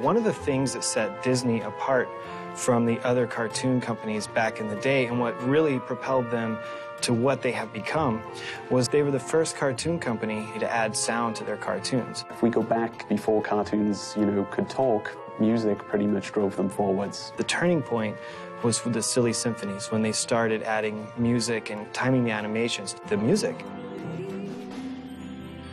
One of the things that set Disney apart from the other cartoon companies back in the day, and what really propelled them to what they have become, was they were the first cartoon company to add sound to their cartoons. If we go back before cartoons, could talk, music pretty much drove them forwards. The turning point was with the Silly Symphonies, when they started adding music and timing the animations. The music,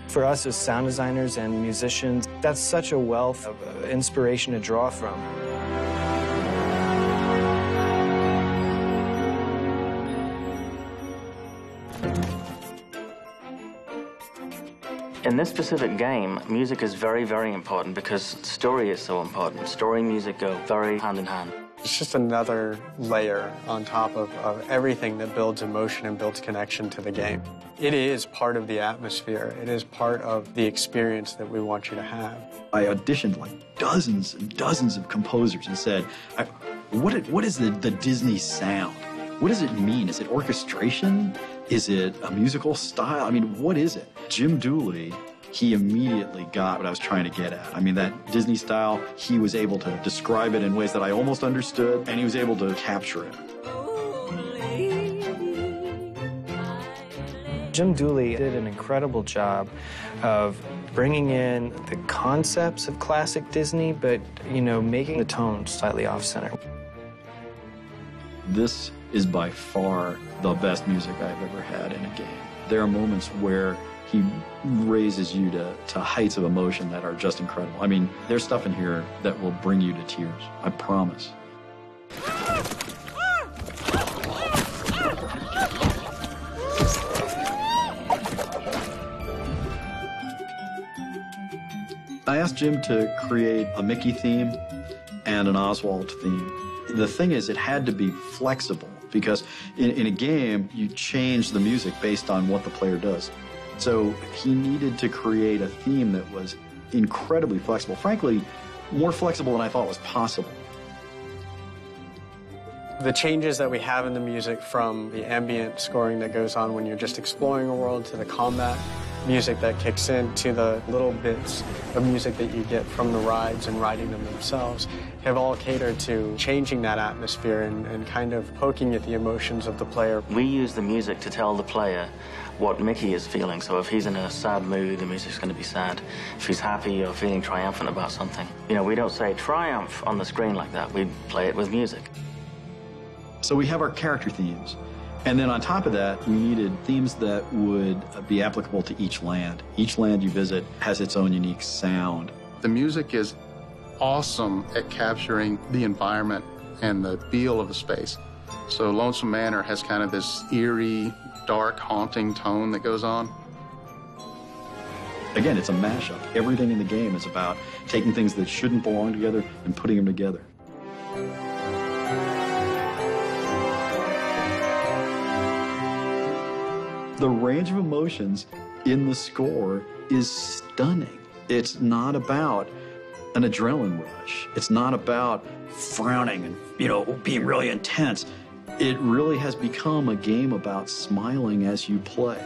for us as sound designers and musicians, that's such a wealth of inspiration to draw from. In this specific game, music is very, very important because story is so important. Story and music go very hand in hand. It's just another layer on top of everything that builds emotion and builds connection to the game. It is part of the atmosphere. It is part of the experience that we want you to have. I auditioned like dozens and dozens of composers and said, what is the Disney sound? What does it mean? Is it orchestration? Is it a musical style? I mean, what is it? Jim Dooley, he immediately got what I was trying to get at. I mean, that Disney style, he was able to describe it in ways that I almost understood, and he was able to capture it. Jim Dooley did an incredible job of bringing in the concepts of classic Disney, but, making the tone slightly off-center. This is by far the best music I've ever had in a game. There are moments where he raises you to heights of emotion that are just incredible. I mean, there's stuff in here that will bring you to tears, I promise. I asked Jim to create a Mickey theme and an Oswald theme. The thing is, it had to be flexible, because in a game, you change the music based on what the player does. So he needed to create a theme that was incredibly flexible. Frankly, more flexible than I thought was possible. The changes that we have in the music, from the ambient scoring that goes on when you're just exploring a world, to the combat music that kicks in, to the little bits of music that you get from the rides and riding them themselves, have all catered to changing that atmosphere and kind of poking at the emotions of the player. We use the music to tell the player what Mickey is feeling. So if he's in a sad mood, the music's going to be sad. If he's happy or feeling triumphant about something. We don't say triumph on the screen like that. We play it with music. So we have our character themes. And then on top of that, we needed themes that would be applicable to each land. Each land you visit has its own unique sound. The music is awesome at capturing the environment and the feel of the space. So Lonesome Manor has kind of this eerie, dark, haunting tone that goes on. Again, it's a mashup. Everything in the game is about taking things that shouldn't belong together and putting them together. The range of emotions in the score is stunning. It's not about an adrenaline rush. It's not about frowning and, being really intense. It really has become a game about smiling as you play.